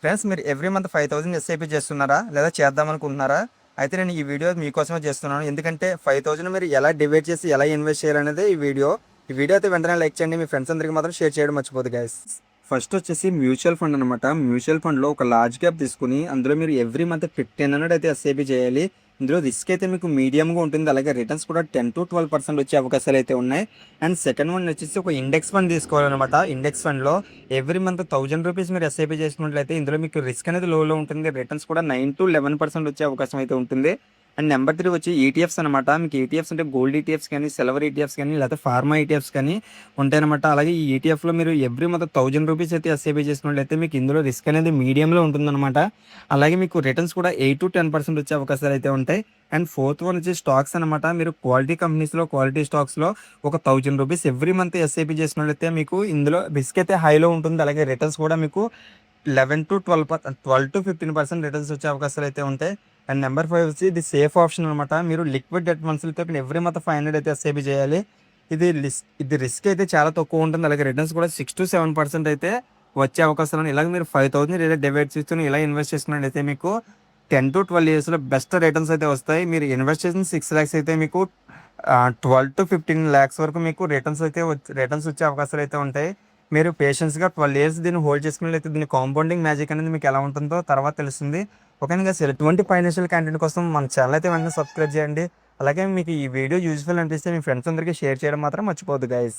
Friends, మీరు every month 5000 SIP చేస్తున్నారా లేదా చేద్దాం అనుకుంటున్నారా? అయితే నేను ఈ వీడియో మీకోసమే చేస్తున్నాను. ఎందుకంటే 5000 మీరు ఎలా డివైడ్ చేసి ఎలా ఇన్వెస్ట్ చేయాలనేది ఈ వీడియో అయితే వెంటనే లైక్ చేయండి. మీ ఫ్రెండ్స్ అందరికీ మాత్రం షేర్ చేయడం మర్చిపోదు గైస్. ఫస్ట్ వచ్చేసి మ్యూచువల్ ఫండ్ అనమాట. మ్యూచువల్ ఫండ్లో ఒక లార్జ్ క్యాప్ తీసుకుని అందులో మీరు ఎవ్రీ మంత్ 1500 అయితే ఎస్ఐపి చేయాలి. ఇందులో రిస్క్ అయితే మీకు మీడియంగా ఉంటుంది. అలాగే రిటర్న్స్ కూడా 10 to 12% వచ్చే అవకాశాలు అయితే ఉన్నాయి. అండ్ సెకండ్ వన్ వచ్చేసి ఒక ఇండెక్స్ ఫండ్ తీసుకోవాలన్నమాట. ఇండెక్స్ ఫండ్లో ఎవ్రీ మంత్ ₹1000 మీరు ఎస్ఐపి చేసినట్లయితే ఇందులో మీకు రిస్క్ అనేది లోలో ఉంటుంది. రిటర్న్స్ కూడా 9 to 11% వచ్చే అవకాశం అయితే ఉంటుంది. అండ్ నెంబర్ 3 వచ్చి ఈటీఎఫ్స్ అనమాట. మీకు ఈటీఎఫ్స్ అంటే గోల్డ్ ఈటీఎఫ్స్ కానీ, సిల్వర్ ఈటీఎఫ్స్ కానీ, లేకపోతే ఫార్మా ఈటీఎఫ్స్ కానీ ఉంటాయన్నమాట. అలాగే ఈ ఈటీఎఫ్లో మీరు ఎవ్రీ మంత్ ₹1000 అయితే ఎస్ఐపి చేసినట్లయితే మీకు ఇందులో రిస్క్ అనేది మీడియంలో ఉంటుందన్నమాట. అలాగే మీకు రిటర్న్స్ కూడా 8 to 10% వచ్చే అవకాశాలు అయితే ఉంటాయి. అండ్ ఫోర్త్ వన్ వచ్చి స్టాక్స్ అనమాట. మీరు క్వాలిటీ కంపెనీస్లో, క్వాలిటీ స్టాక్స్లో ఒక ₹1000 ఎవ్రీ మంత్ ఎస్ఐపి చేసినట్లయితే మీకు ఇందులో రిస్క్ అయితే హైలో ఉంటుంది. అలాగే రిటర్న్స్ కూడా మీకు 12 to 15% రిటర్న్స్ వచ్చే అవకాశాలు అయితే ఉంటాయి. అండ్ నెంబర్ 5 వచ్చి ఇది సేఫ్ ఆప్షన్ అనమాట. మీరు లిక్విడ్ డెట్ ఫండ్స్తో ఎవ్రీ మంత్ 500 అయితే ఎస్ఐపి చేయాలి. ఇది రిస్క్ అయితే చాలా తక్కువ ఉంటుంది. అలాగే రిటర్న్స్ కూడా 6 to 7% అయితే వచ్చే అవకాశాలు ఉన్నాయి. ఇలాగ మీరు 5000 ఇలా డివైడ్ చేసుకుని ఇలా ఇన్వెస్ట్ చేసుకున్నట్లయితే మీకు 10 to 12 yearsలో బెస్ట్ రిటర్న్స్ అయితే వస్తాయి. మీరు ఇన్వెస్ట్ చేసిన 6 lakhs అయితే మీకు 12 to 15 lakhs వరకు మీకు రిటర్న్స్ వచ్చే అవకాశాలు అయితే ఉంటాయి. మీరు పేషెన్స్గా 12 years దీన్ని హోల్డ్ చేసుకున్నట్లయితే దీని కాంపౌండింగ్ మ్యాజిక్ అనేది మీకు ఎలా ఉంటుందో తర్వాత తెలుస్తుంది. ఓకేనా గైస్, ఎటువంటి ఫైనాన్షియల్ కంటెంట్ కోసం మన ఛానల్ అయితే వెంటనే సబ్స్క్రైబ్ చేయండి. అలాగే మీకు ఈ వీడియో యూజ్ఫుల్ అనిపిస్తే మీ ఫ్రెండ్స్ అందరికీ షేర్ చేయడం మాత్రం మర్చిపోవద్దు గైస్.